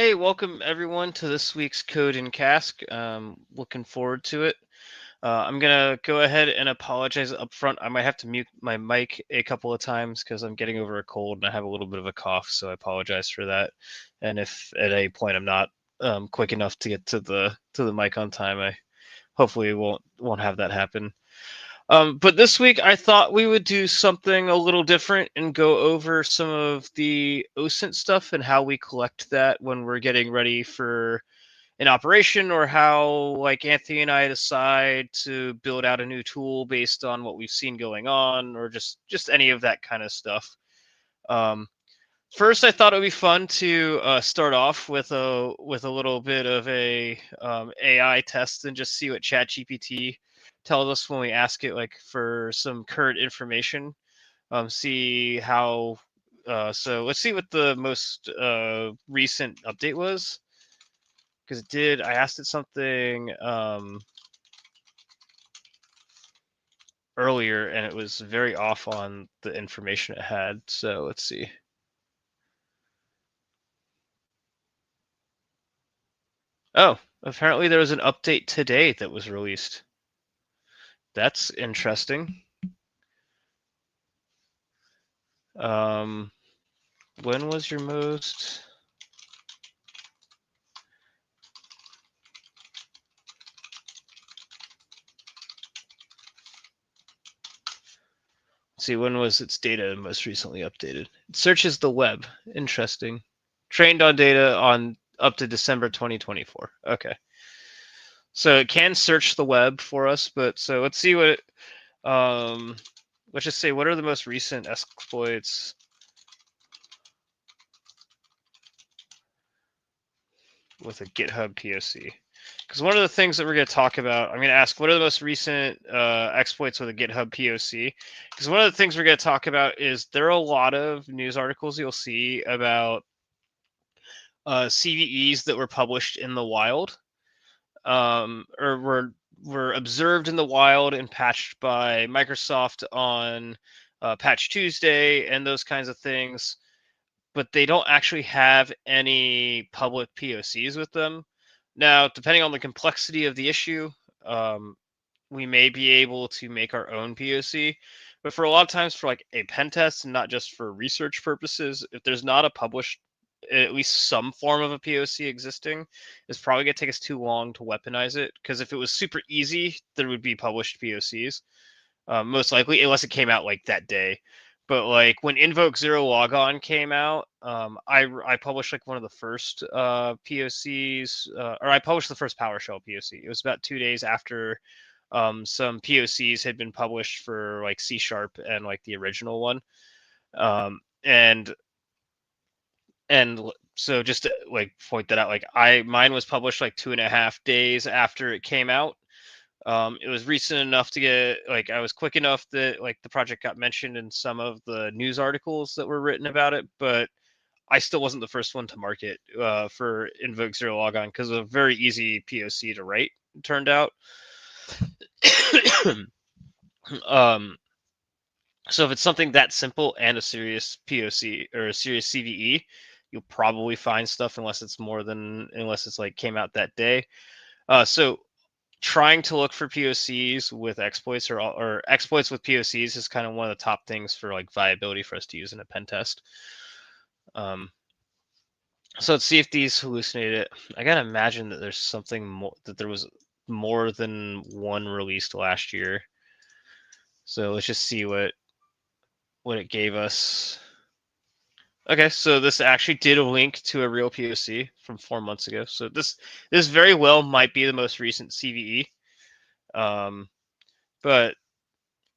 Hey, welcome everyone to this week's Code in Cask. Looking forward to it. I'm gonna go ahead and apologize up front. I might have to mute my mic a couple of times because I'm getting over a cold and I have a little bit of a cough, so I apologize for that. And if at any point I'm not quick enough to get to the mic on time, I hopefully won't have that happen. But this week I thought we would do something a little different and go over some of the OSINT stuff and how we collect that when we're getting ready for an operation, or how like Anthony and I decide to build out a new tool based on what we've seen going on, or just any of that kind of stuff. Um, First, I thought it would be fun to start off with a little bit of a AI test and just see what ChatGPT tells us when we ask it like for some current information. See how. So let's see what the most recent update was, because it did. I asked it something earlier, and it was very off on the information it had. So let's see. Oh, apparently there was an update today that was released. That's interesting. Um, when was your most? Let's see, when was its data most recently updated? It searches the web. Interesting. Trained on data on up to December 2024. Okay. So it can search the web for us, but so let's see what let's just say, what are the most recent exploits with a GitHub POC? Because one of the things that we're going to talk about, I'm going to ask, what are the most recent exploits with a GitHub POC? Because one of the things we're going to talk about is there are a lot of news articles you'll see about CVEs that were published in the wild, or were observed in the wild and patched by Microsoft on Patch Tuesday and those kinds of things, but they don't actually have any public POCs with them. Now, depending on the complexity of the issue, um, we may be able to make our own POC. But for a lot of times, for like a pen test and not just for research purposes, if there's not a published, at least some form of a POC existing, it's probably going to take us too long to weaponize it. Because if it was super easy, there would be published POCs, most likely, unless it came out like that day. But like when Invoke Zero Logon came out, I published like one of the first POCs, or I published the first PowerShell POC. It was about 2 days after some POCs had been published for like C# and like the original one, um, and and so just to like point that out, like mine was published like 2.5 days after it came out. It was recent enough to get, like, I was quick enough that like the project got mentioned in some of the news articles that were written about it, but I still wasn't the first one to market for Invoke Zero Logon because it was a very easy POC to write, it turned out. um, so if it's something that simple and a serious POC or a serious CVE, you'll probably find stuff, unless it's like came out that day. So trying to look for POCs with exploits, or exploits with POCs, is kind of one of the top things for like viability for us to use in a pen test. So let's see if these hallucinate it. I gotta imagine that there's something more, that there was more than one released last year. So let's just see what it gave us. Okay, so this actually did link to a real POC from 4 months ago. So this very well might be the most recent CVE. But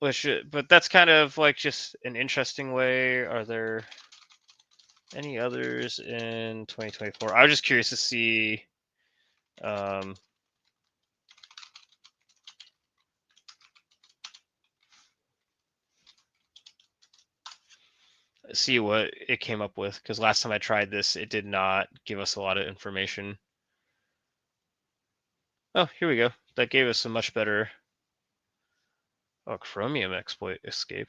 but that's kind of like just an interesting way. Are there any others in 2024? I was just curious to see um, see what it came up with, because last time I tried this, it did not give us a lot of information. Oh, here we go. That gave us a much better Chromium exploit escape.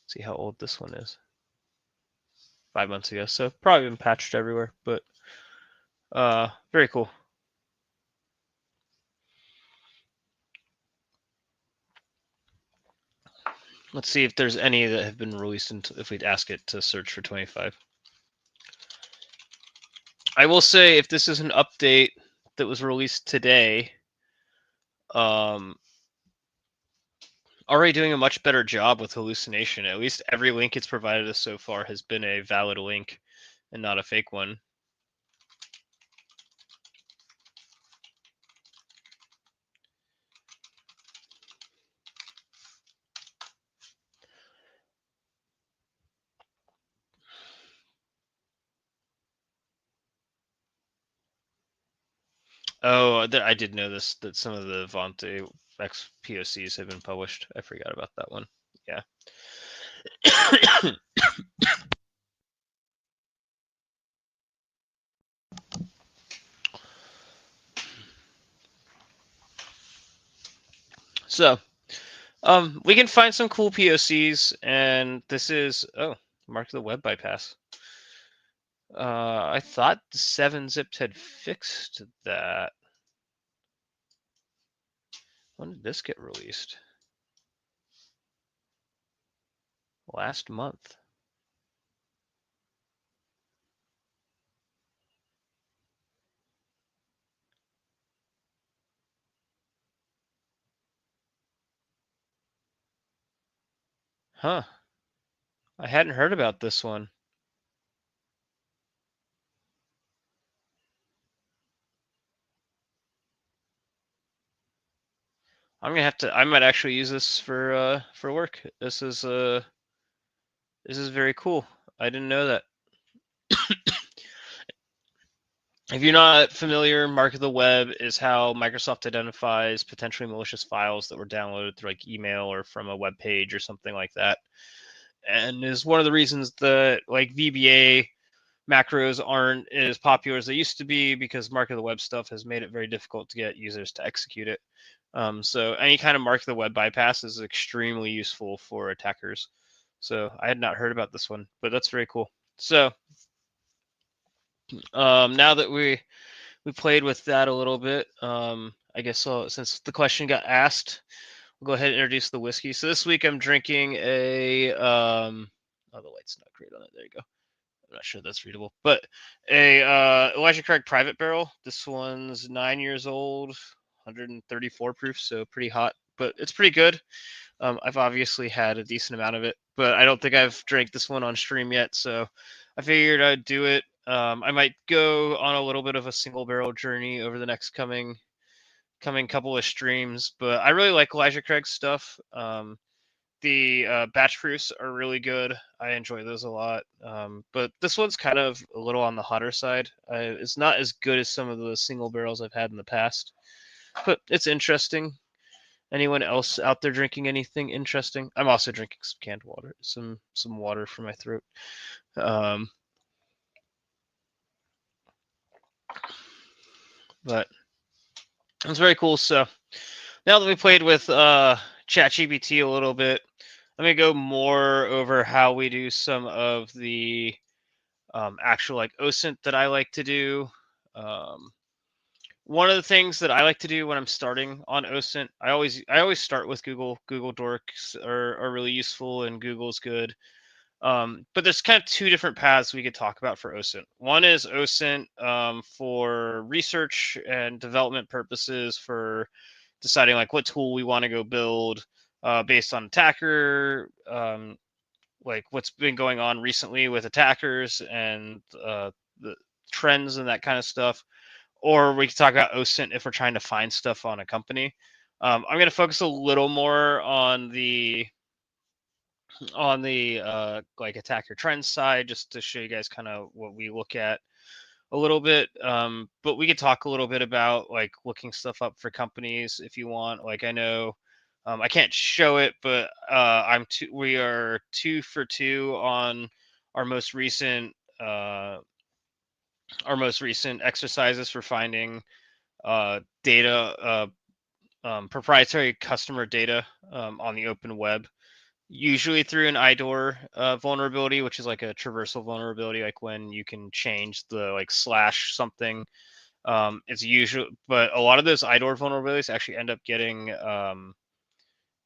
Let's see how old this one is. 5 months ago, so probably been patched everywhere, but very cool. Let's see if there's any that have been released if we'd ask it to search for 25. I will say if this is an update that was released today, already doing a much better job with hallucination. At least every link it's provided us so far has been a valid link and not a fake one. Oh, I did know this, that some of the Vante X POCs have been published. I forgot about that one. Yeah. So, we can find some cool POCs, and this is mark the web bypass. I thought 7-zipped had fixed that. When did this get released? Last month. Huh. I hadn't heard about this one. I'm gonna have to. I might actually use this for work. This is very cool. I didn't know that. If you're not familiar, Mark of the Web is how Microsoft identifies potentially malicious files that were downloaded through like email or from a web page or something like that, and is one of the reasons that like VBA macros aren't as popular as they used to be, because Mark of the Web stuff has made it very difficult to get users to execute it. So any kind of Mark of the Web bypass is extremely useful for attackers. So I had not heard about this one, but that's very cool. So now that we played with that a little bit, I guess since the question got asked, we'll go ahead and introduce the whiskey. So this week I'm drinking a oh, the light's not great on it. There you go. I'm not sure that's readable, but a Elijah Craig Private Barrel. This one's 9 years old, 134 proof, so pretty hot, but it's pretty good. I've obviously had a decent amount of it, but I don't think I've drank this one on stream yet, so I figured I'd do it. I might go on a little bit of a single barrel journey over the next coming couple of streams, but I really like Elijah Craig's stuff. The batch proofs are really good. I enjoy those a lot. But this one's kind of a little on the hotter side. It's not as good as some of the single barrels I've had in the past, but it's interesting. Anyone else out there drinking anything interesting? I'm also drinking some canned water, some water for my throat. But it's very cool. So now that we played with ChatGPT a little bit, let me go more over how we do some of the actual like OSINT that I like to do. One of the things that I like to do when I'm starting on OSINT, I always start with Google. Google Dorks are really useful, and Google's good. But there's kind of two different paths we could talk about for OSINT. One is OSINT for research and development purposes, for deciding like what tool we want to go build based on attacker, like what's been going on recently with attackers and the trends and that kind of stuff. Or we can talk about OSINT if we're trying to find stuff on a company. I'm going to focus a little more on the like attacker trends side, just to show you guys kind of what we look at a little bit. But we could talk a little bit about like looking stuff up for companies if you want. Like I know I can't show it, but we are 2 for 2 on our most recent exercises for finding data, proprietary customer data on the open web usually through an IDOR vulnerability, which is like a traversal vulnerability, like when you can change the like slash something. It's usually, but a lot of those IDOR vulnerabilities actually end up getting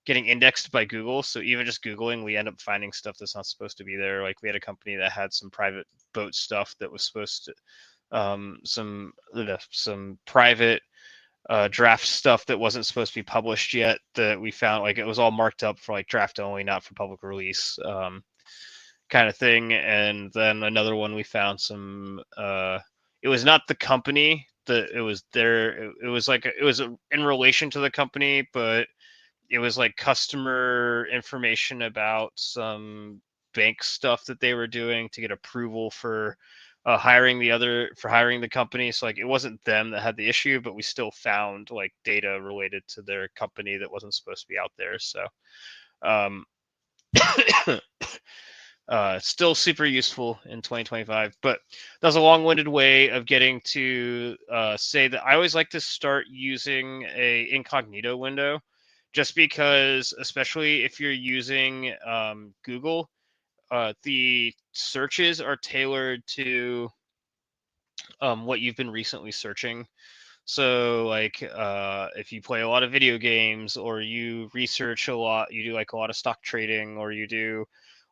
indexed by Google. So even just Googling, we end up finding stuff that's not supposed to be there. Like we had a company that had some private boat stuff that was supposed to, some private draft stuff that wasn't supposed to be published yet that we found. Like it was all marked up for like draft only, not for public release, kind of thing. And then another one we found some. It was not the company that it was there. It was like it was in relation to the company, but it was like customer information about some bank stuff that they were doing to get approval for hiring the company. So like it wasn't them that had the issue, but we still found like data related to their company that wasn't supposed to be out there. So um, still super useful in 2025, but that's a long-winded way of getting to say that I always like to start using a incognito window, just because, especially if you're using Google, the searches are tailored to what you've been recently searching. So, like, if you play a lot of video games, or you research a lot, you do like a lot of stock trading, or you do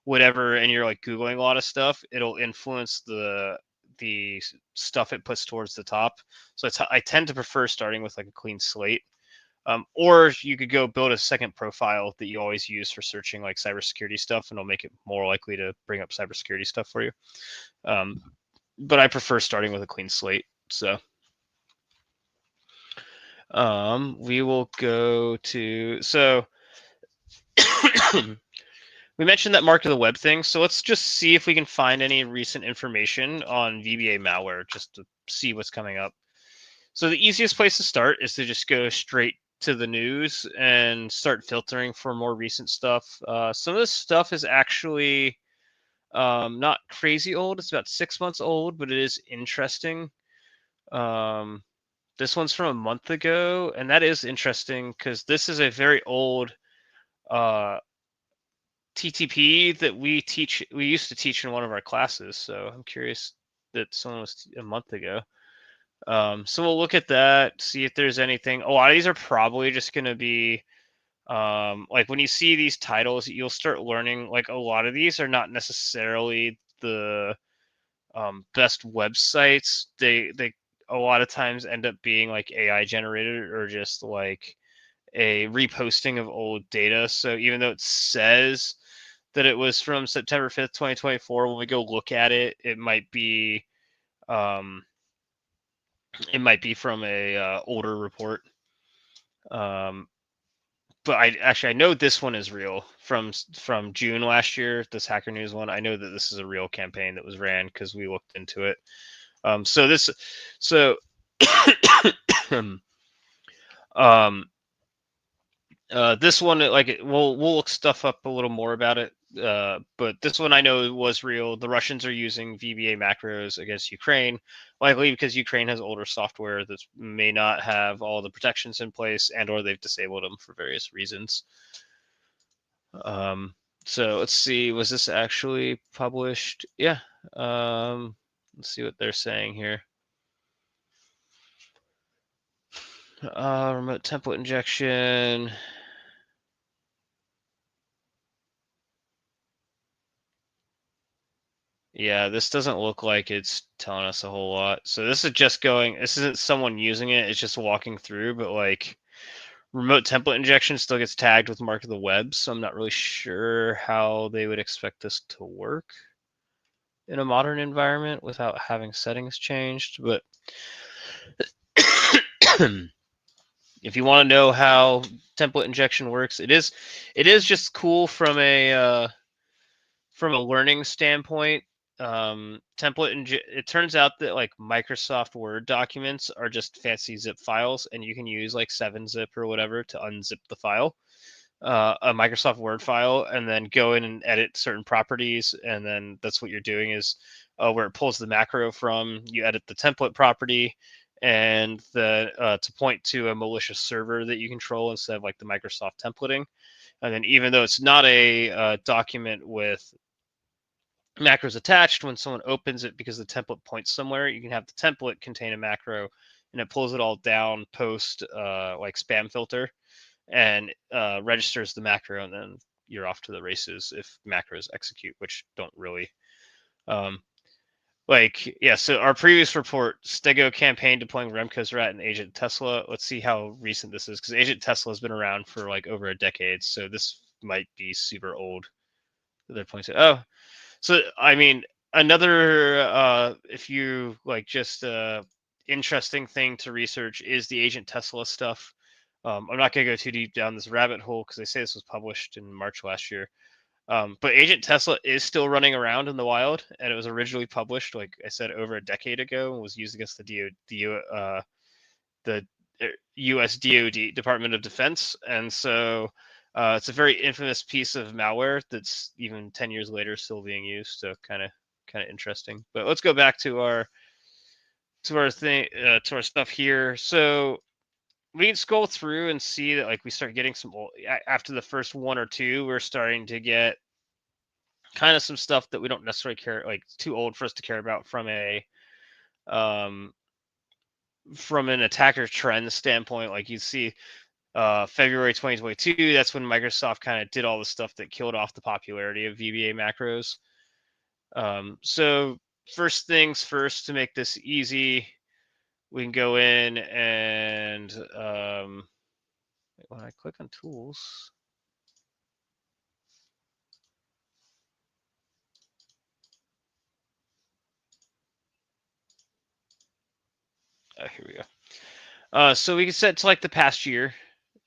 whatever, and you're like Googling a lot of stuff, it'll influence the stuff it puts towards the top. So I tend to prefer starting with like a clean slate. Or you could go build a second profile that you always use for searching like cybersecurity stuff, and it'll make it more likely to bring up cybersecurity stuff for you. But I prefer starting with a clean slate. So we will go to, so we mentioned that mark of the web thing. So let's just see if we can find any recent information on VBA malware, just to see what's coming up. So the easiest place to start is to just go straight to the news and start filtering for more recent stuff. Some of this stuff is actually not crazy old. It's about 6 months old, but it is interesting. This one's from a month ago, and that is interesting because this is a very old TTP that we used to teach in one of our classes. So I'm curious that someone was a month ago. So we'll look at that, see if there's anything. A lot of these are probably just going to be like when you see these titles, you'll start learning like a lot of these are not necessarily the best websites. They a lot of times end up being like AI generated, or just like a reposting of old data. So even though it says that it was from September 5th, 2024, when we go look at it, it might be um, from a older report. But I know this one is real from June last year. This Hacker News one, I know that this is a real campaign that was ran because we looked into it. So this, so this one, like, we'll look stuff up a little more about it. But this one I know was real. The Russians are using VBA macros against Ukraine, likely because Ukraine has older software that may not have all the protections in place, and/or they've disabled them for various reasons. So let's see, was this actually published? Yeah. Let's see what they're saying here. Remote template injection. Yeah, this doesn't look like it's telling us a whole lot. So this is just going, this isn't someone using it, it's just walking through, but like remote template injection still gets tagged with mark of the web, so I'm not really sure how they would expect this to work in a modern environment without having settings changed. But if you want to know how template injection works, it is just cool from a learning standpoint. It turns out that like Microsoft Word documents are just fancy zip files, and you can use like 7-zip or whatever to unzip the file, a Microsoft Word file, and then go in and edit certain properties. And then that's what you're doing is where it pulls the macro from, you edit the template property, and to point to a malicious server that you control instead of like the Microsoft templating. And then even though it's not a document with macros attached, when someone opens it because the template points somewhere, you can have the template contain a macro and it pulls it all down post like spam filter and registers the macro, and then you're off to the races if macros execute, which don't really. So our previous report, Stego campaign deploying Remco's rat and Agent Tesla. Let's see how recent this is, because Agent Tesla has been around for like over a decade, so this might be super old. They're pointing. Oh, so I mean, another if you like just interesting thing to research is the Agent Tesla stuff. I'm not gonna go too deep down this rabbit hole because they say this was published in March last year. But Agent Tesla is still running around in the wild, and it was originally published, like I said, over a decade ago, and was used against the U.S. DoD, Department of Defense, and so it's a very infamous piece of malware that's even 10 years later still being used. So kind of interesting. But let's go back to our stuff here. So we can scroll through and see that like we start getting some old, after the first one or two, we're starting to get kind of some stuff that we don't necessarily care, like too old for us to care about from an attacker trend standpoint. Like you see February 2022, that's when Microsoft kind of did all the stuff that killed off the popularity of VBA macros. So first things first, to make this easy, we can go in and when I click on tools, here we go. So we can set to like the past year,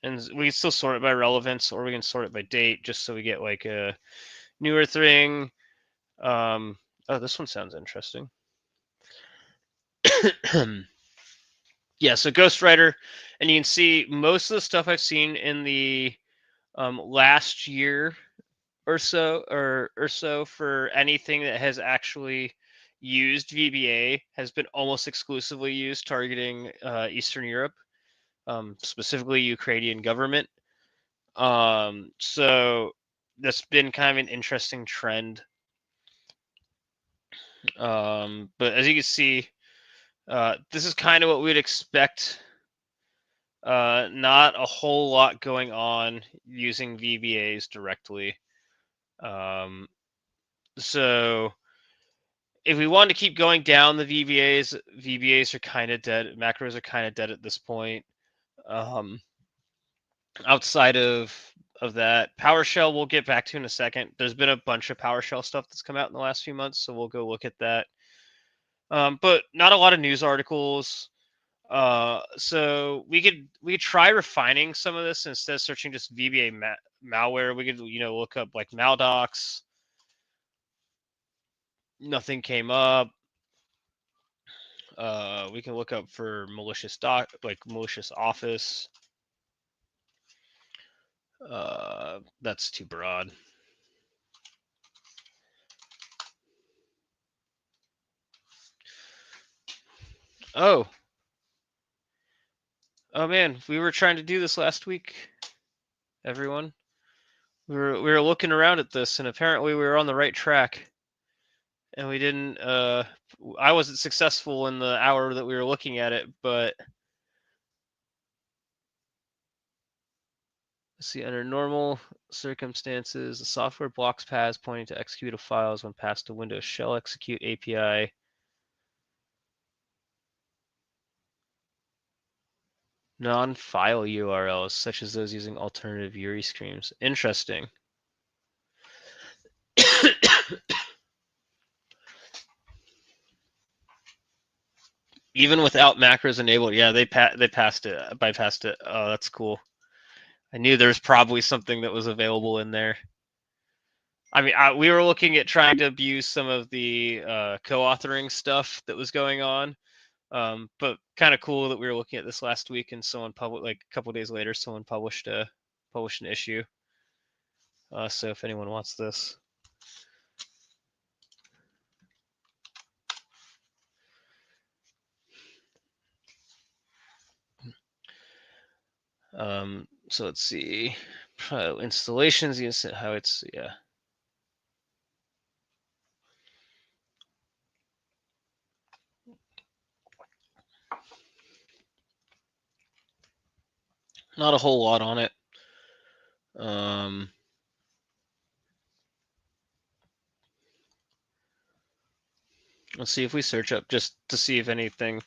and we can still sort it by relevance, or we can sort it by date, just so we get like a newer thing. Oh, this one sounds interesting. Yeah, so Ghostwriter, and you can see most of the stuff I've seen in the last year or so for anything that has actually used VBA has been almost exclusively used targeting Eastern Europe, specifically Ukrainian government. So that's been kind of an interesting trend. But as you can see, this is kind of what we'd expect. Not a whole lot going on using VBAs directly. So if we want to keep going down the VBAs are kind of dead. Macros are kind of dead at this point. Outside of that, PowerShell we'll get back to in a second. There's been a bunch of PowerShell stuff that's come out in the last few months, so we'll go look at that. But not a lot of news articles. So we could try refining some of this instead of searching just VBA malware. We could look up like maldocs. Nothing came up. We can look up for malicious malicious office. That's too broad. Oh man, we were trying to do this last week, everyone. We were looking around at this, and apparently we were on the right track. And we didn't. I wasn't successful in the hour that we were looking at it, but let's see. Under normal circumstances, the software blocks paths pointing to executable files when passed to Windows Shell Execute API. Non-file URLs, such as those using alternative URI streams. Interesting. Even without macros enabled, yeah, they bypassed it. Oh, that's cool. I knew there was probably something that was available in there. I mean, we were looking at trying to abuse some of the co-authoring stuff that was going on, but kind of cool that we were looking at this last week and someone like a couple days later, someone published an issue. So if anyone wants this. So let's see. installations, how it's, yeah. Not a whole lot on it. Let's see if we search up just to see if anything.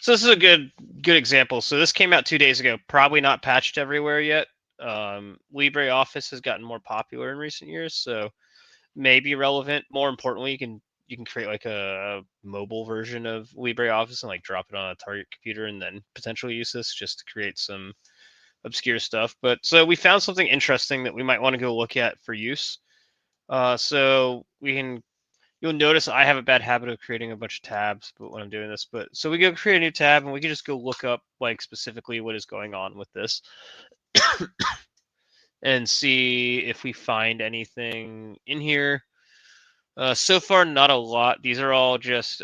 So this is a good example. So this came out 2 days ago. Probably not patched everywhere yet. LibreOffice has gotten more popular in recent years, so may be relevant. More importantly, you can create like a mobile version of LibreOffice and like drop it on a target computer and then potentially use this just to create some obscure stuff. But so we found something interesting that we might want to go look at for use. So you'll notice I have a bad habit of creating a bunch of tabs, but when I'm doing this, but so we go create a new tab and we can just go look up like specifically what is going on with this and see if we find anything in here. So far, not a lot. These are all just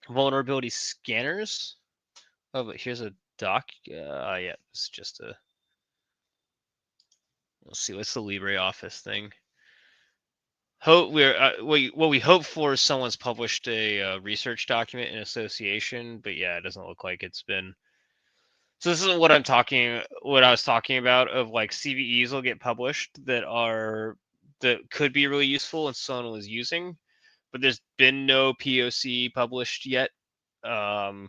vulnerability scanners. Oh, but here's a doc. Yeah, it's just a. Let's see, what's the LibreOffice thing? What we hope for is someone's published a research document in association, but yeah, it doesn't look like it's been. So this isn't what I was talking about of like CVEs will get published that could be really useful and someone was using, but there's been no POC published yet. From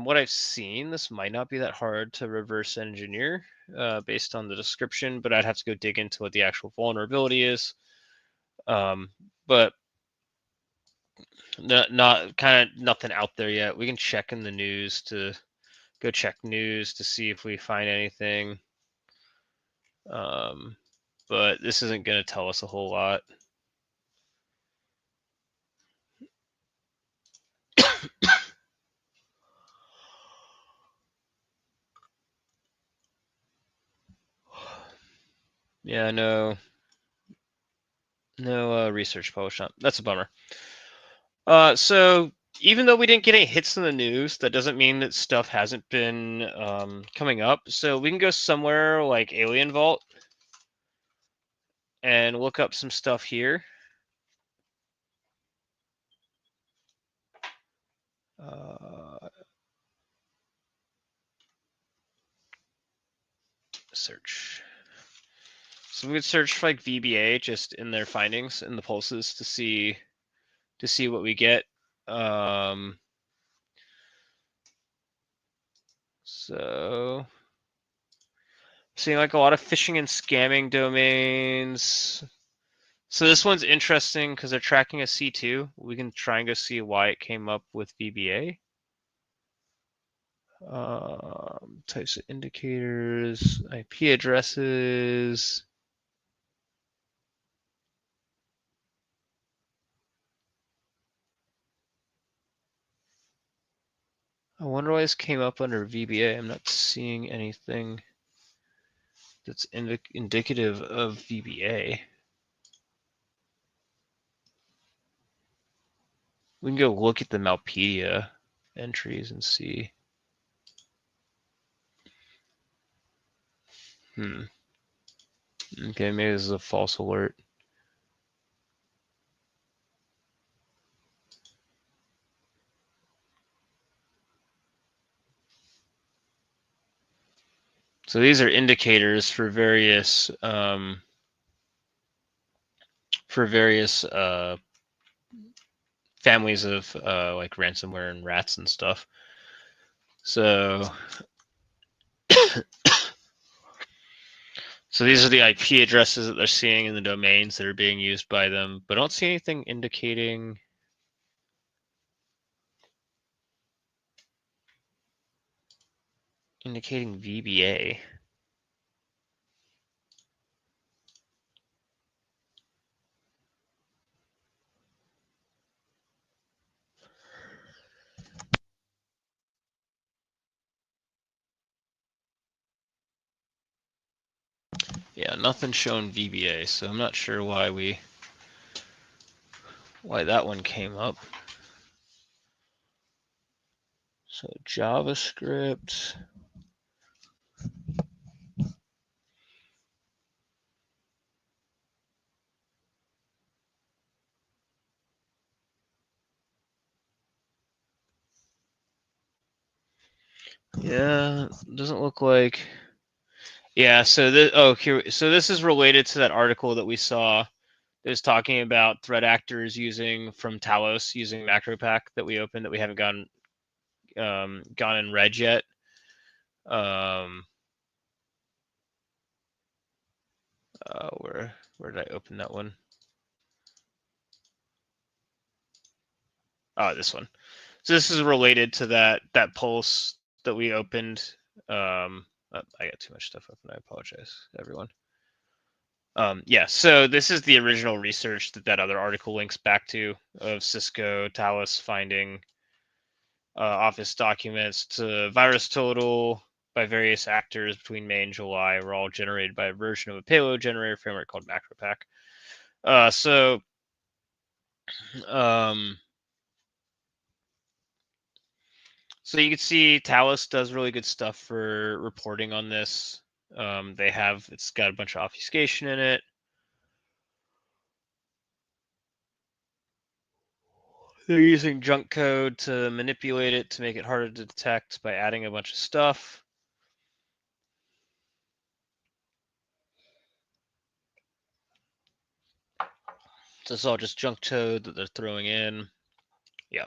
what I've seen, this might not be that hard to reverse engineer based on the description, but I'd have to go dig into what the actual vulnerability is. But not kind of nothing out there yet. We can check in the news to go check news to see if we find anything. But this isn't going to tell us a whole lot. Yeah, no research published on. That's a bummer. So even though we didn't get any hits in the news, that doesn't mean that stuff hasn't been coming up. So we can go somewhere like Alien Vault and look up some stuff here. Search. So we would search for like VBA just in their findings in the pulses to see what we get. So seeing like a lot of phishing and scamming domains. So this one's interesting because they're tracking a C2. We can try and go see why it came up with VBA. Types of indicators, IP addresses. I wonder why this came up under VBA. I'm not seeing anything that's indicative of VBA. We can go look at the Malpedia entries and see. Okay, maybe this is a false alert. So these are indicators for various families of like ransomware and rats and stuff. So so these are the IP addresses that they're seeing in the domains that are being used by them, but I don't see anything indicating VBA. Yeah, nothing showing VBA, so I'm not sure why that one came up. So JavaScript. Yeah, doesn't look like. Yeah, so this is related to that article that we saw. It was talking about threat actors using from Talos using MacroPack that we opened that we haven't gone and read yet. Where did I open that one? Oh, this one. So this is related to that pulse that we opened. I got too much stuff open. I apologize, everyone. Yeah, so this is the original research that other article links back to of Cisco Talos finding Office documents to virus total by various actors between May and July were all generated by a version of a payload generator framework called MacroPack. Um, so you can see Talos does really good stuff for reporting on this. It's got a bunch of obfuscation in it. They're using junk code to manipulate it to make it harder to detect by adding a bunch of stuff. So it's all just junk code that they're throwing in. Yeah.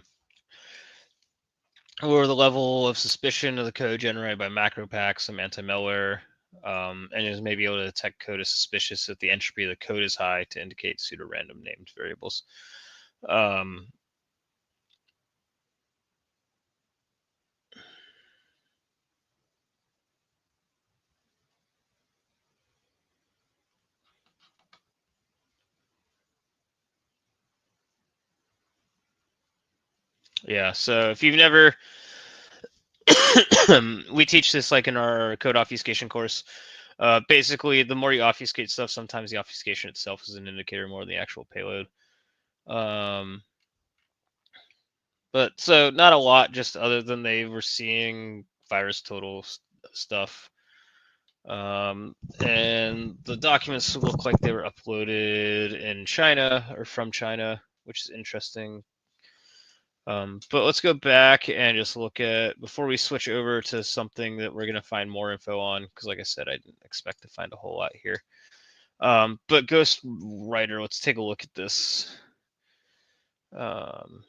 Or the level of suspicion of the code generated by MacroPack, some anti-malware, and is maybe able to detect code as suspicious if the entropy of the code is high to indicate pseudo-random named variables. Yeah, so if you've never, we teach this like in our code obfuscation course. Basically, the more you obfuscate stuff, sometimes the obfuscation itself is an indicator more than the actual payload. But so not a lot, just other than they were seeing virus total stuff. And the documents look like they were uploaded in China or from China, which is interesting. But let's go back and just look at, before we switch over to something that we're going to find more info on, because like I said, I didn't expect to find a whole lot here. But Ghost Writer, let's take a look at this. Government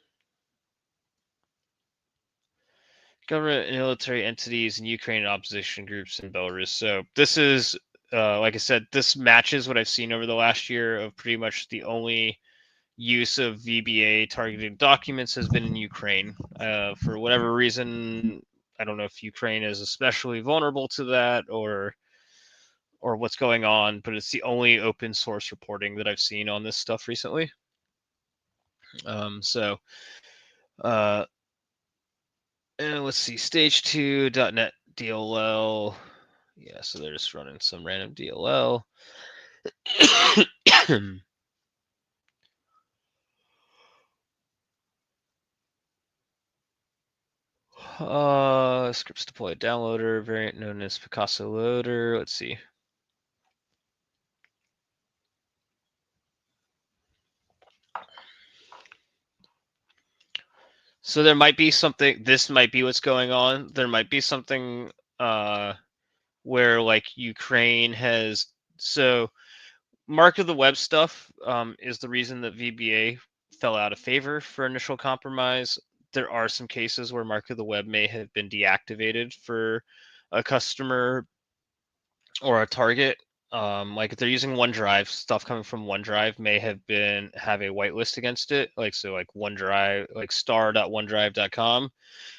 and military entities in Ukraine and opposition groups in Belarus. So this is, like I said, this matches what I've seen over the last year of pretty much the only use of VBA targeted documents has been in Ukraine. For whatever reason, I don't know if Ukraine is especially vulnerable to that or what's going on, but it's the only open source reporting that I've seen on this stuff recently. And let's see, stage 2 .NET DLL. Yeah, so they're just running some random DLL. Scripts deploy downloader, variant known as Picasso loader. Let's see. So there might be something, this might be what's going on. There might be something where like Ukraine has, so Mark of the Web stuff is the reason that VBA fell out of favor for initial compromise. There are some cases where Mark of the Web may have been deactivated for a customer or a target. Like if they're using OneDrive, stuff coming from OneDrive may have a whitelist against it. Like so, like OneDrive, like star.onedrive.com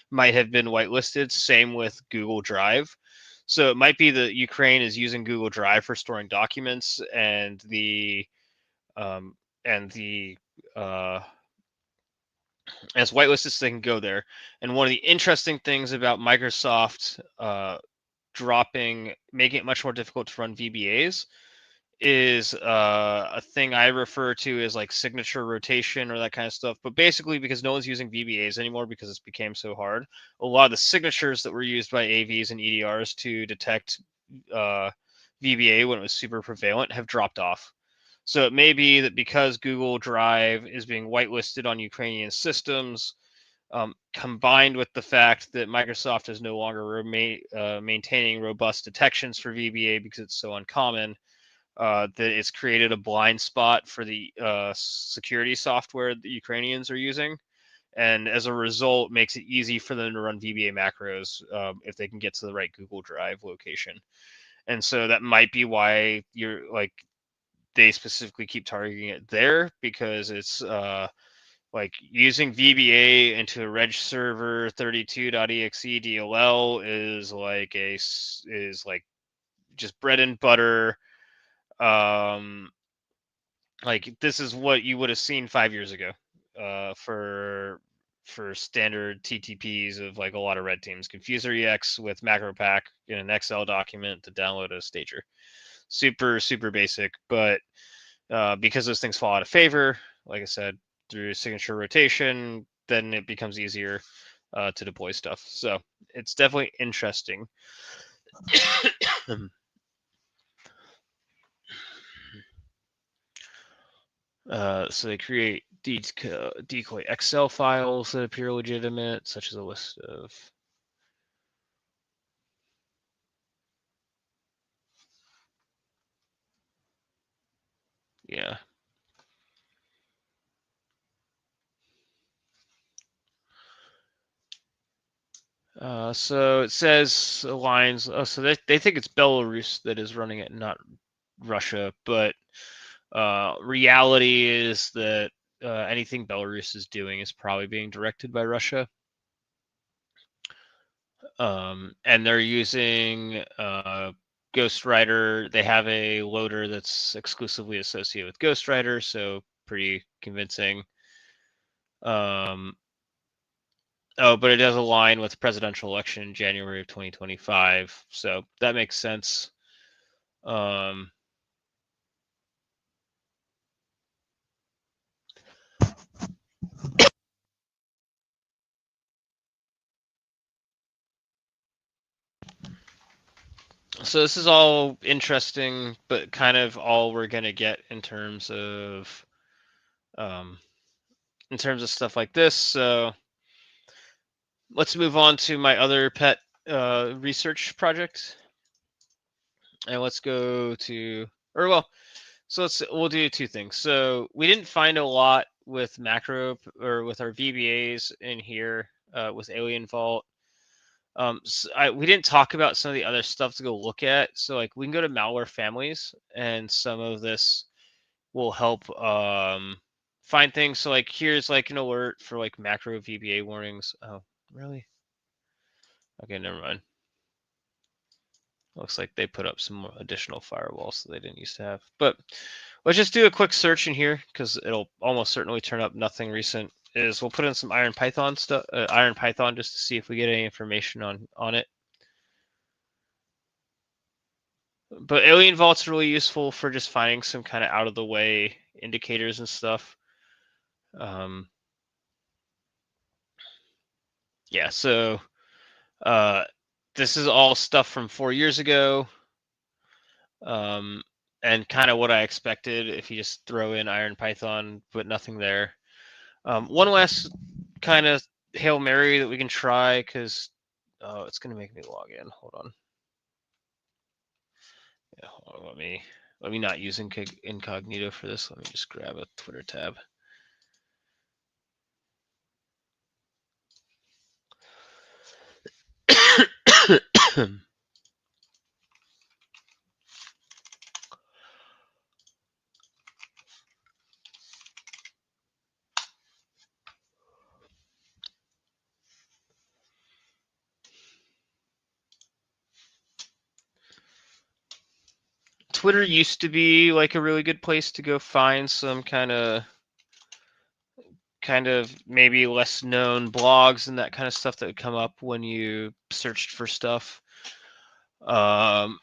might have been whitelisted. Same with Google Drive. So it might be that Ukraine is using Google Drive for storing documents, and um, as whitelisted, so they can go there. And one of the interesting things about Microsoft making it much more difficult to run VBAs is a thing I refer to as like signature rotation or that kind of stuff. But basically, because no one's using VBAs anymore because it's became so hard, a lot of the signatures that were used by AVs and EDRs to detect VBA when it was super prevalent have dropped off. So it may be that because Google Drive is being whitelisted on Ukrainian systems, combined with the fact that Microsoft is no longer maintaining robust detections for VBA because it's so uncommon, that it's created a blind spot for the security software that Ukrainians are using. And as a result, makes it easy for them to run VBA macros if they can get to the right Google Drive location. And so that might be why you're like, they specifically keep targeting it there, because it's like using VBA into a reg server 32.exe DLL is like just bread and butter. Like this is what you would have seen 5 years ago for standard TTPs of like a lot of red teams. Confuser EX with macro pack in an Excel document to download a stager. Super basic, but because those things fall out of favor, like I said, through signature rotation, then it becomes easier to deploy stuff. So it's definitely interesting. So they create decoy Excel files that appear legitimate, such as a list of. Yeah. So it says lines. Oh, so they think it's Belarus that is running it, not Russia. But reality is that anything Belarus is doing is probably being directed by Russia. And they're using Ghostwriter. They have a loader that's exclusively associated with Ghostwriter, so pretty convincing. Oh, but it does align with the presidential election in January of 2025, so that makes sense. So this is all interesting, but kind of all we're gonna get in terms of stuff like this. So let's move on to my other pet research project, and let's go to, or well, so we'll do two things. So we didn't find a lot with macro or with our VBAs in here with Alien Vault. So we didn't talk about some of the other stuff to go look at. So like we can go to malware families, and some of this will help find things. So like here's like an alert for like macro VBA warnings. Oh, really? Okay, never mind. Looks like they put up some additional firewalls that they didn't used to have. But let's just do a quick search in here, because it'll almost certainly turn up nothing recent. We'll put in some Iron Python stuff, Iron Python, just to see if we get any information on it. But Alien Vault's really useful for just finding some kind of out of the way indicators and stuff. Yeah, so this is all stuff from 4 years ago, and kind of what I expected if you just throw in Iron Python, but nothing there. One last kind of Hail Mary that we can try, because it's going to make me log in. Hold on. Yeah, hold on, let me not use incognito for this. Let me just grab a Twitter tab. Twitter used to be like a really good place to go find some kind of maybe less known blogs and that kind of stuff that would come up when you searched for stuff. Oh,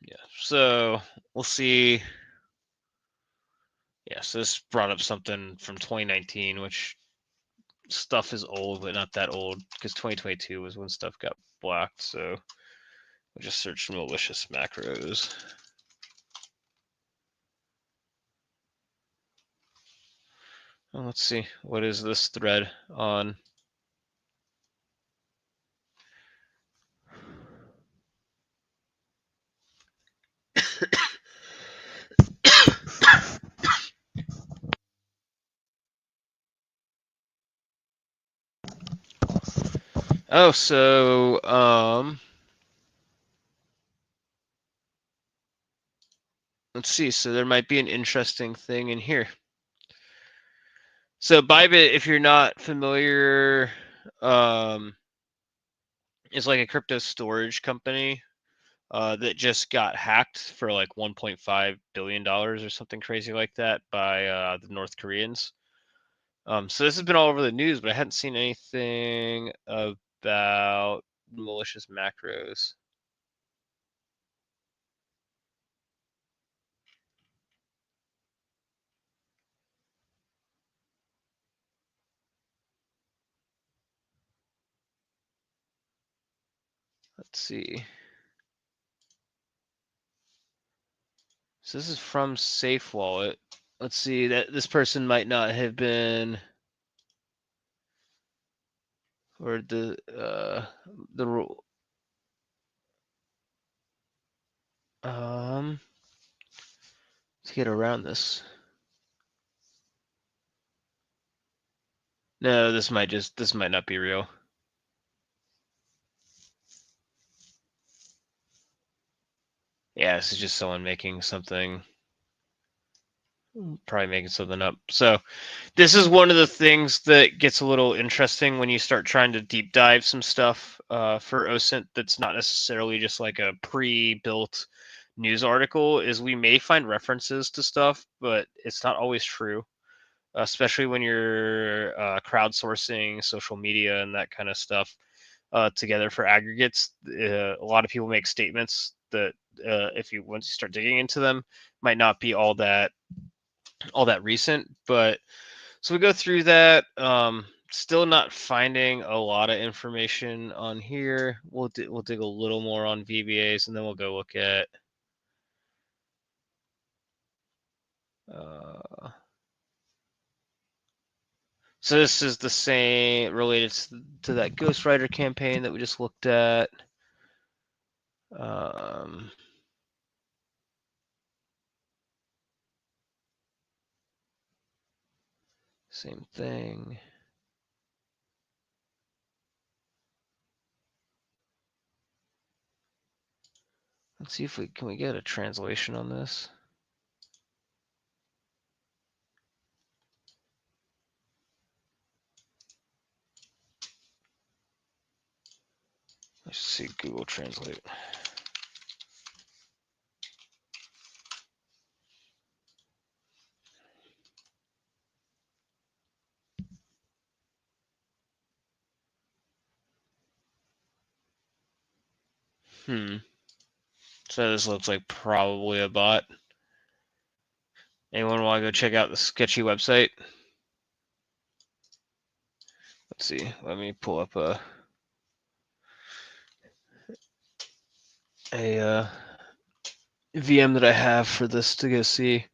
yeah, so we'll see. Yeah, so this brought up something from 2019, which stuff is old, but not that old, because 2022 was when stuff got blocked. So we'll just search malicious macros. Well, let's see. What is this thread on? Oh, so let's see. So there might be an interesting thing in here. So Bybit, if you're not familiar, is like a crypto storage company that just got hacked for like $1.5 billion or something crazy like that by the North Koreans. So this has been all over the news, but I hadn't seen anything about malicious macros. Let's see. So this is from Safe Wallet. Let's see, that this person might not have been, or the rule. To get around this. No, this might not be real. Yeah, this is just someone making something, probably making something up. So this is one of the things that gets a little interesting when you start trying to deep dive some stuff for OSINT that's not necessarily just like a pre-built news article, is we may find references to stuff, but it's not always true, especially when you're crowdsourcing social media and that kind of stuff together for aggregates. A lot of people make statements that if you once you start digging into them, might not be all that recent. But so we go through that. Still not finding a lot of information on here. We'll dig a little more on VBAs, and then we'll go look at. So this is the same related to that Ghostwriter campaign that we just looked at. Same thing. Let's see if we can get a translation on this. Let's see Google Translate. So this looks like probably a bot. Anyone want to go check out the sketchy website? Let's see. Let me pull up a VM that I have for this to go see.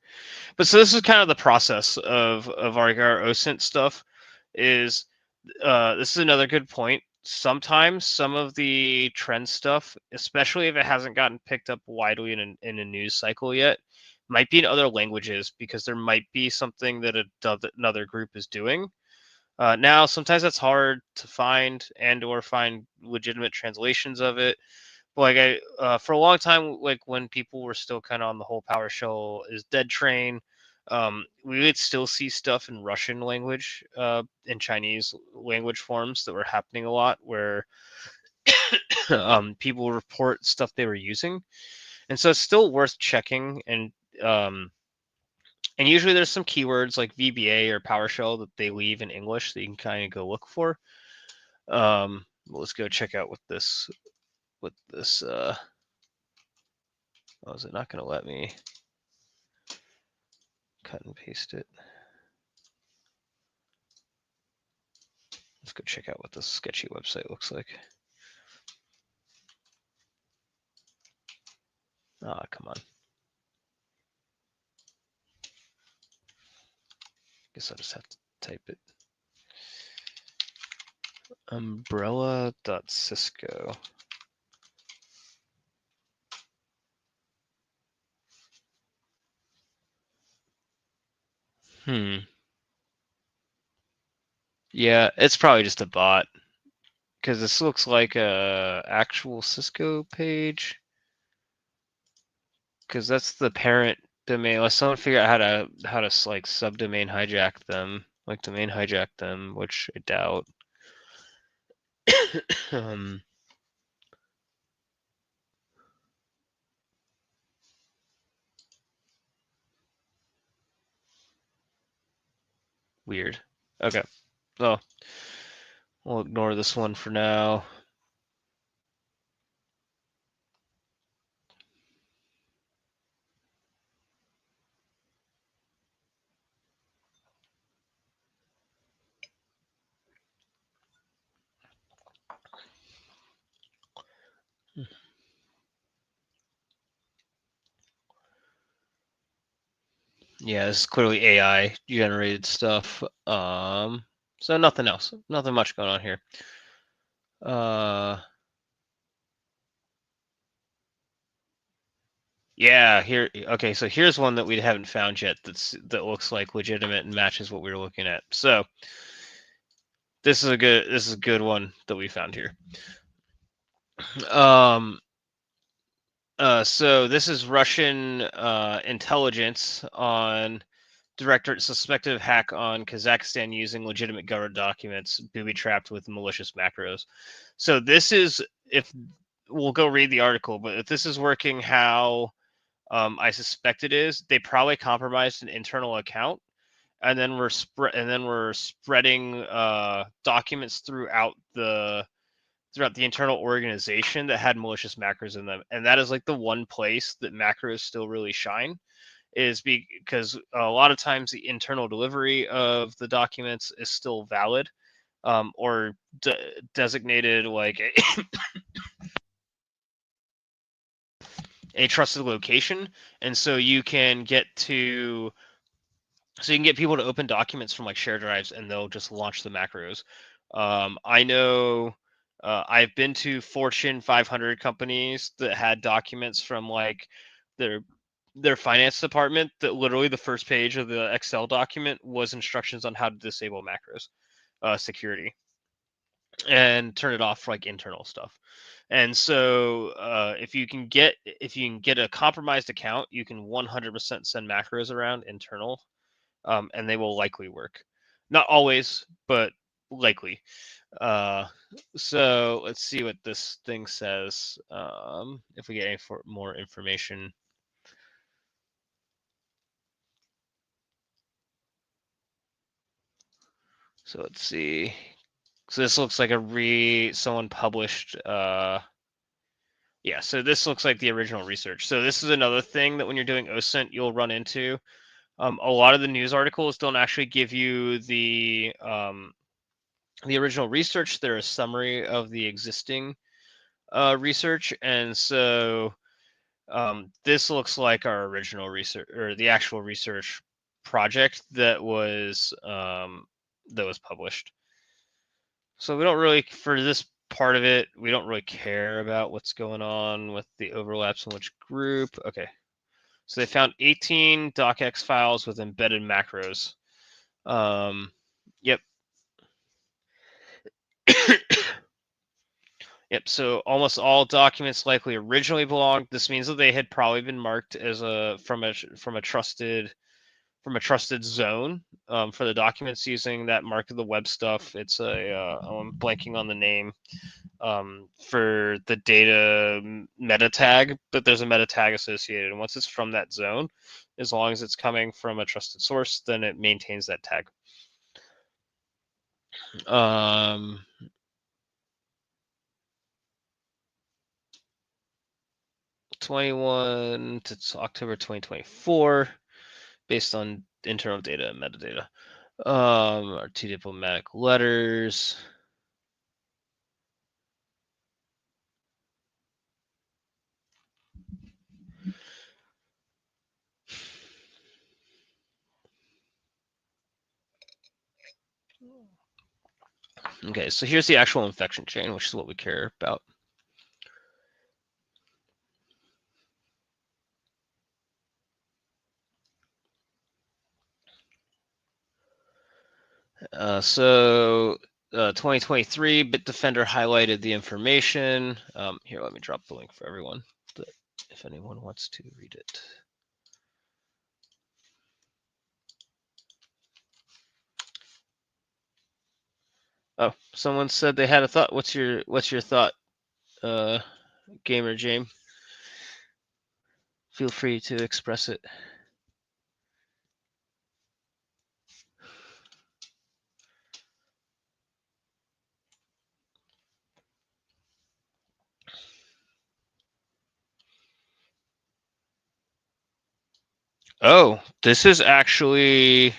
But so this is kind of the process of our OSINT stuff. Is this is another good point. Sometimes some of the trend stuff, especially if it hasn't gotten picked up widely in a news cycle yet, might be in other languages because there might be something that another group is doing. Now, sometimes that's hard to find or find legitimate translations of it. But like for a long time, like when people were still kind of on the whole PowerShell is dead train, we would still see stuff in Russian language, in Chinese language forms that were happening a lot, where people report stuff they were using, and so it's still worth checking. And usually there's some keywords like VBA or PowerShell that they leave in English that you can kind of go look for. Let's go check out what this. Oh, is it not going to let me cut and paste it? Let's go check out what this sketchy website looks like. Ah, come on. Guess I'll just have to type it. Umbrella.cisco. Yeah, it's probably just a bot. Because this looks like a actual Cisco page. Because that's the parent domain. Unless someone figure out how to like subdomain hijack them, like domain hijack them, which I doubt. Weird. Okay. Well, we'll ignore this one for now. Yeah, this is clearly AI generated stuff. So nothing else. Nothing much going on here. Yeah, here. Okay, so here's one that we haven't found yet. That looks like legitimate and matches what we were looking at. So this is a good one that we found here. So this is Russian intelligence on directorate suspected of hack on Kazakhstan using legitimate government documents, booby trapped with malicious macros. So this is, if we'll go read the article, but if this is working how I suspect it is, they probably compromised an internal account, and then we're spreading documents throughout the internal organization that had malicious macros in them, and that is like the one place that macros still really shine, is because a lot of times the internal delivery of the documents is still valid, or designated like a trusted location, and so you can get people to open documents from like shared drives, and they'll just launch the macros. I know I've been to Fortune 500 companies that had documents from like their finance department that literally the first page of the Excel document was instructions on how to disable macros security and turn it off for like internal stuff. And so if you can get a compromised account, you can 100% send macros around internal, and they will likely work. Not always, but likely. So let's see what this thing says. If we get any more information. So let's see. So this looks like someone published. Yeah, so this looks like the original research. So this is another thing that when you're doing OSINT, you'll run into. A lot of the news articles don't actually give you the original research. They're a summary of the existing research, and so this looks like our original research, or the actual research project that was published. So we don't really, for this part of it, we don't really care about what's going on with the overlaps in which group. Okay, so they found 18 docx files with embedded macros. Yep. Yep. So almost all documents likely originally belonged. This means that they had probably been marked as from a trusted zone for the documents using that mark of the web stuff. It's I'm blanking on the name for the data meta tag, but there's a meta tag associated. And once it's from that zone, as long as it's coming from a trusted source, then it maintains that tag. 21 to October 2024, based on internal data and metadata. Our 2 diplomatic letters. Okay, so here's the actual infection chain, which is what we care about. So 2023 Bitdefender highlighted the information. Here, let me drop the link for everyone, if anyone wants to read it. Oh, someone said they had a thought. What's your thought, Gamer James? Feel free to express it. Oh, this is actually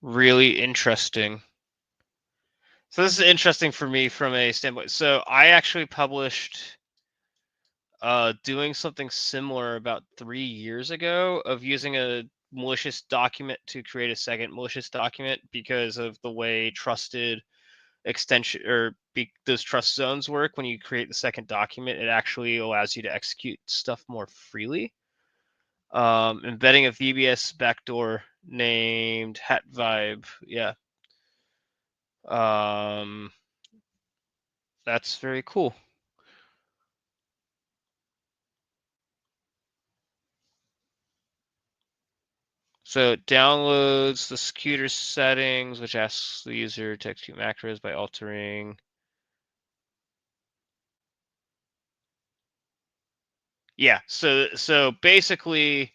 really interesting. So this is interesting for me from a standpoint. So I actually published doing something similar about 3 years ago of using a malicious document to create a second malicious document because of the way trusted extension those trust zones work. When you create the second document, it actually allows you to execute stuff more freely. Embedding a VBS backdoor named hat vibe. Yeah. That's very cool. So it downloads the security settings, which asks the user to execute macros by altering. Yeah. So basically,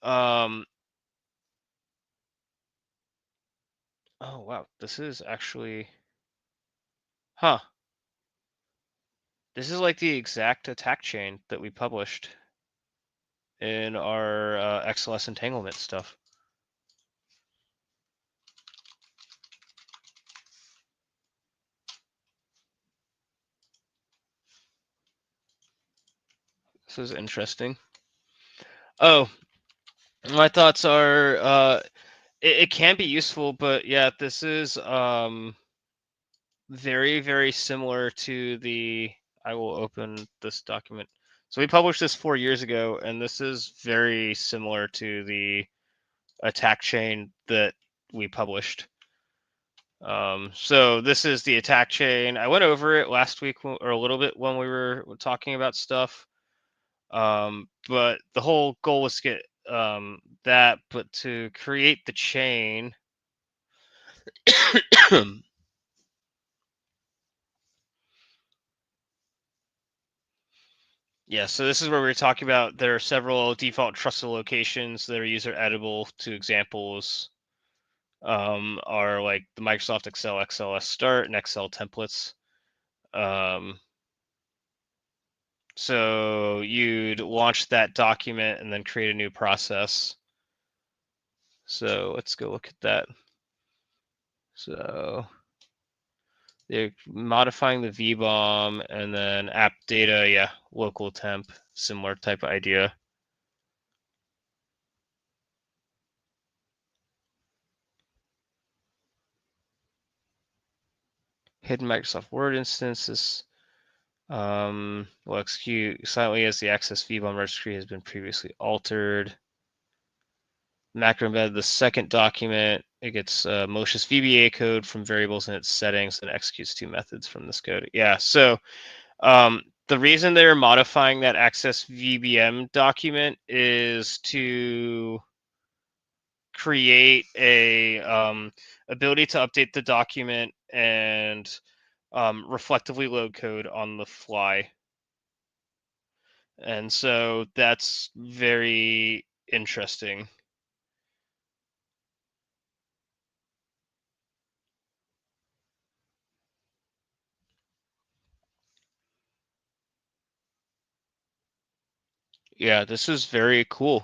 oh wow, this is actually, huh? This is like the exact attack chain that we published in our XLS entanglement stuff. This is interesting. Oh, my thoughts are it can be useful, but yeah, this is very, very similar to the. I will open this document. So we published this 4 years ago, and this is very similar to the attack chain that we published. So this is the attack chain. I went over it last week or a little bit when we were talking about stuff. But the whole goal was to get that, but to create the chain. Yeah, so this is where we're talking about there are several default trusted locations that are user editable to examples. Are like the Microsoft Excel XLS start and Excel templates. So you'd launch that document and then create a new process. So let's go look at that. So they're modifying the VBOM and then app data, yeah, local temp, similar type of idea. Hidden Microsoft Word instances will execute silently as the access VBOM registry has been previously altered. Macro embed the second document. It gets malicious VBA code from variables in its settings and executes 2 methods from this code. Yeah, so the reason they're modifying that access VBM document is to create a ability to update the document and reflectively load code on the fly. And so that's very interesting. Yeah, this is very cool.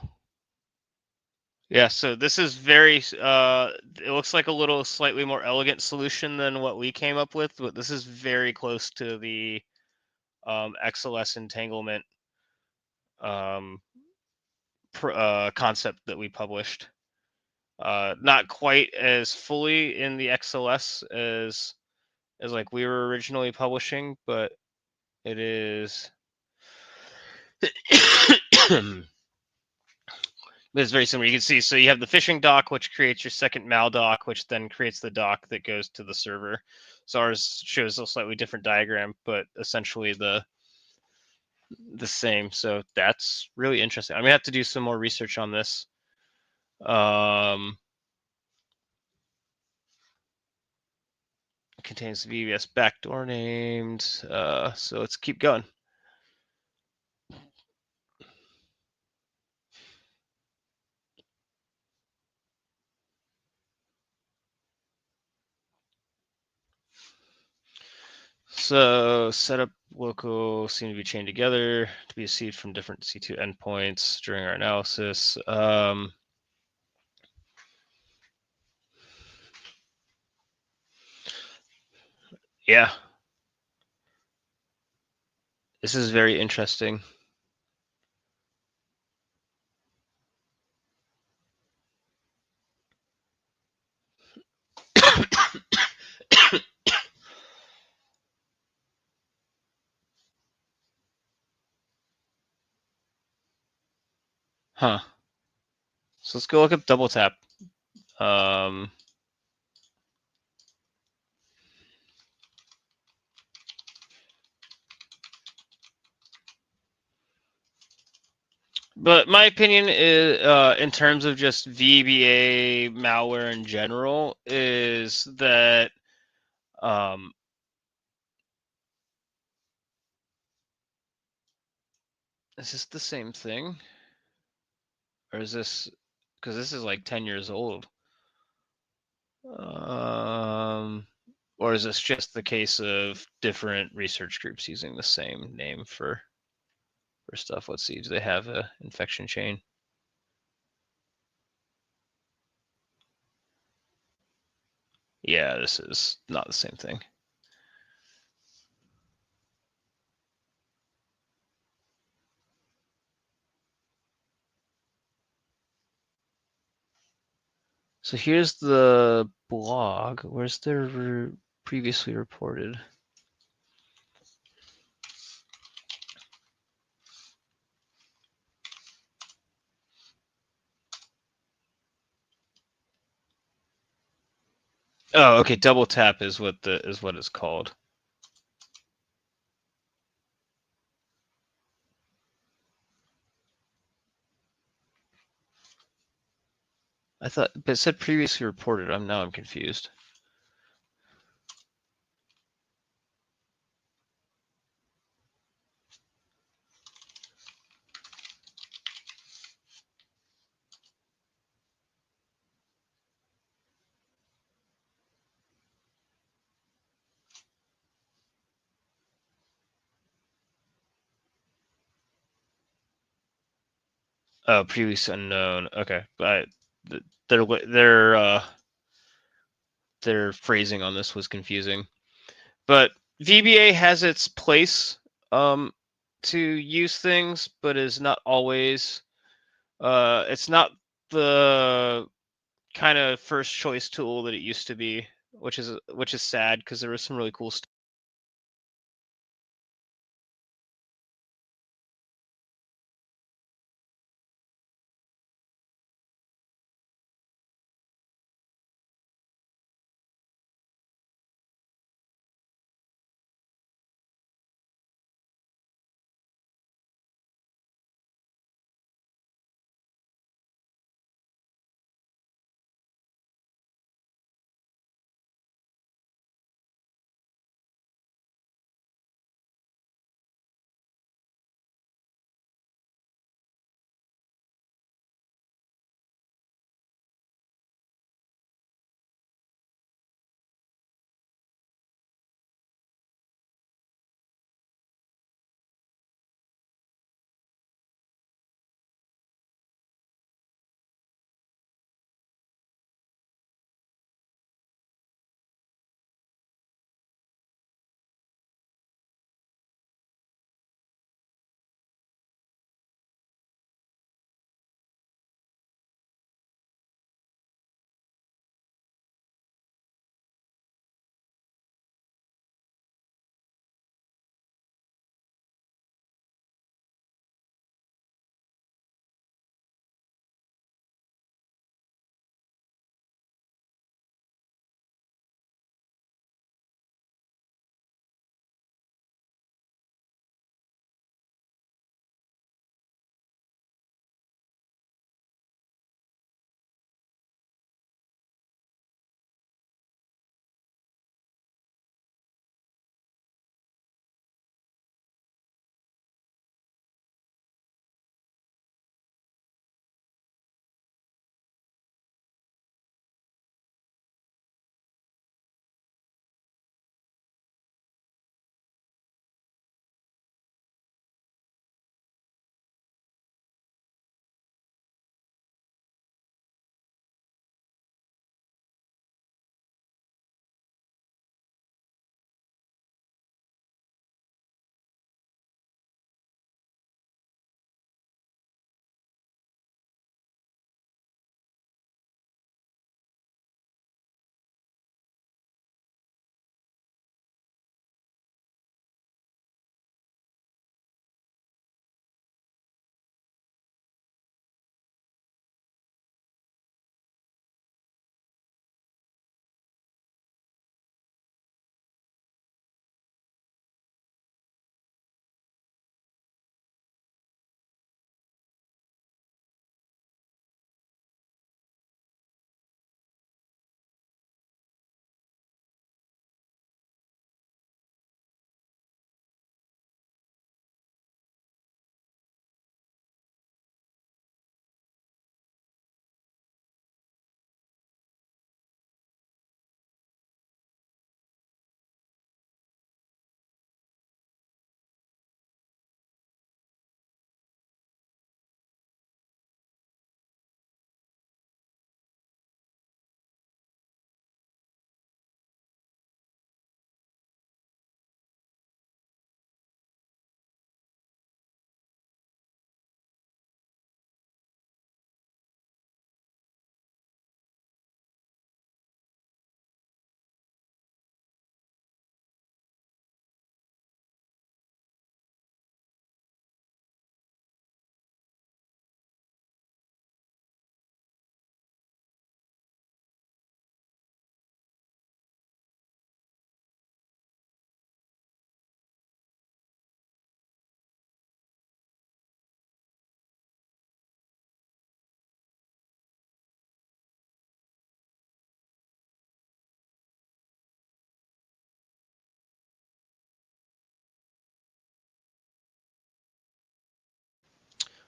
Yeah, so this is very it looks like a little slightly more elegant solution than what we came up with, but this is very close to the XLS entanglement concept that we published. Not quite as fully in the XLS as like we were originally publishing, but it is. It's very similar. You can see, so you have the fishing dock, which creates your second mal dock, which then creates the dock that goes to the server. So ours shows a slightly different diagram, but essentially the same. So that's really interesting. I'm gonna have to do some more research on this. Contains the VBS backdoor named. So let's keep going. So setup local seem to be chained together to be a seed from different C2 endpoints during our analysis. Yeah, this is very interesting. Huh. So let's go look up double tap. But my opinion is, in terms of just VBA malware in general, is that is this the same thing, or is this, because this is like 10 years old? Or is this just the case of different research groups using the same name for stuff? Let's see. Do they have a infection chain? Yeah, this is not the same thing. So here's the blog. Where's their previously reported? Oh, okay. Double tap is what it's called. I thought, but it said previously reported. I'm confused. Oh, previously unknown. Okay, but their phrasing on this was confusing. But VBA has its place to use things, but is not always. It's not the kind of first choice tool that it used to be, which is sad because there was some really cool stuff.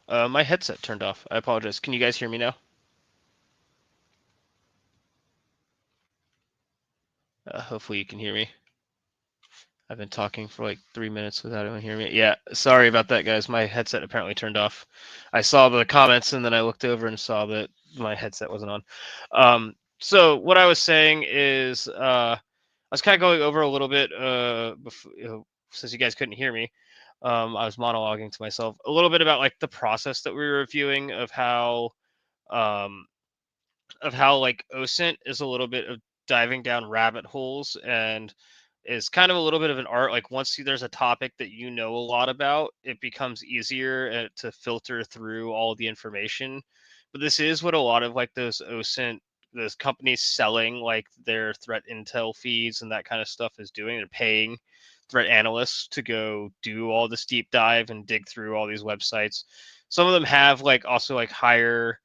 My headset turned off. I apologize. Can you guys hear me now? Hopefully you can hear me. I've been talking for like 3 minutes without anyone hearing me. Yeah, sorry about that, guys. My headset apparently turned off. I saw the comments and then I looked over and saw that my headset wasn't on. So what I was saying is, I was kind of going over a little bit, since you guys couldn't hear me. I was monologuing to myself a little bit about like the process that we were reviewing um, of how like OSINT is a little bit of diving down rabbit holes and is kind of a little bit of an art. Like once there's a topic that you know a lot about, it becomes easier to filter through all the information. But this is what a lot of like those OSINT, those companies selling like their threat intel feeds and that kind of stuff is doing. They're paying threat analysts to go do all this deep dive and dig through all these websites. Some of them have like also like higher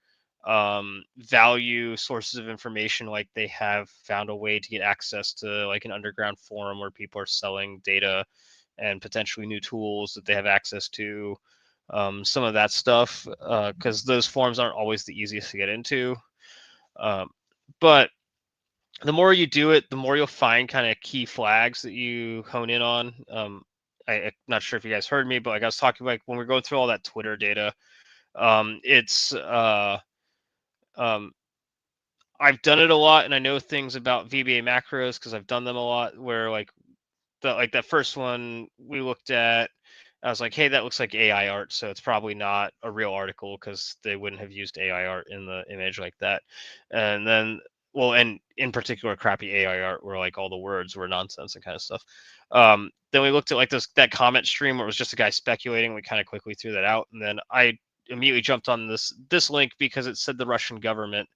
value sources of information, like they have found a way to get access to like an underground forum where people are selling data and potentially new tools that they have access to, some of that stuff, because those forums aren't always the easiest to get into, um, but the more you do it, the more you'll find kind of key flags that you hone in on. I'm not sure if you guys heard me, but like I was talking, like when we're going through all that Twitter data, it's um, I've done it a lot, and I know things about VBA macros because I've done them a lot. Where like that first one we looked at, I was like, hey, that looks like AI art, so it's probably not a real article because they wouldn't have used AI art in the image like that. And then, well, and in particular, crappy AI art where like all the words were nonsense and kind of stuff. Then we looked at like that comment stream where it was just a guy speculating. We kind of quickly threw that out, and then I immediately jumped on this link because it said the Russian government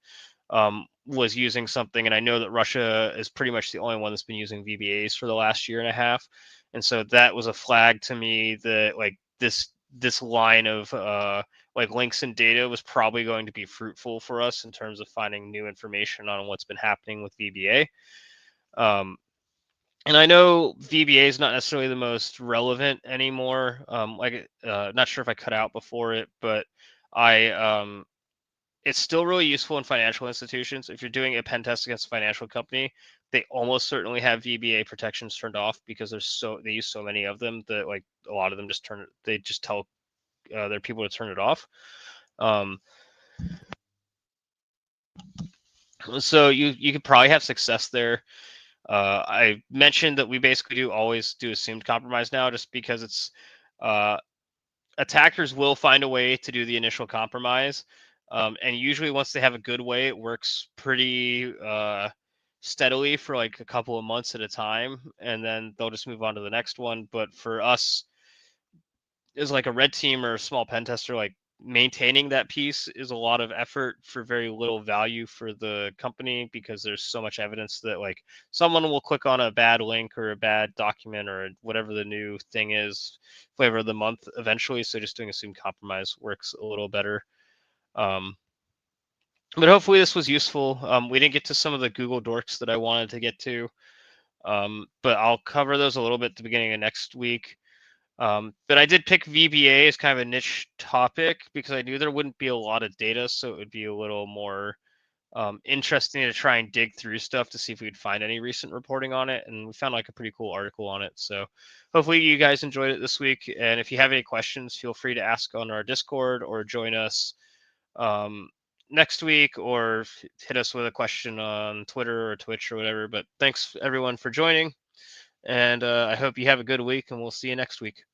was using something, and I know that Russia is pretty much the only one that's been using VBAs for the last year and a half, and so that was a flag to me that like this line of like links and data was probably going to be fruitful for us in terms of finding new information on what's been happening with VBA. Um, and I know VBA is not necessarily the most relevant anymore. Not sure if I cut out before it, but I it's still really useful in financial institutions. If you're doing a pen test against a financial company, they almost certainly have VBA protections turned off because they use so many of them that like a lot of them they just tell their people to turn it off. Um, so you could probably have success there. I mentioned that we basically always do assumed compromise now, just because it's uh, attackers will find a way to do the initial compromise. And usually once they have a good way, it works pretty steadily for like a couple of months at a time, and then they'll just move on to the next one. But for us, as like a red team or a small pen tester, like maintaining that piece is a lot of effort for very little value for the company, because there's so much evidence that like someone will click on a bad link or a bad document or whatever the new thing is, flavor of the month eventually. So just doing assumed compromise works a little better. um, but hopefully this was useful. We didn't get to some of the Google dorks that I wanted to get to, but I'll cover those a little bit at the beginning of next week. But I did pick VBA as kind of a niche topic because I knew there wouldn't be a lot of data, so it would be a little more interesting to try and dig through stuff to see if we'd find any recent reporting on it. And we found like a pretty cool article on it. So hopefully you guys enjoyed it this week. And if you have any questions, feel free to ask on our Discord or join us um, next week, or hit us with a question on Twitter or Twitch or whatever. But thanks everyone for joining. And I hope you have a good week, and we'll see you next week.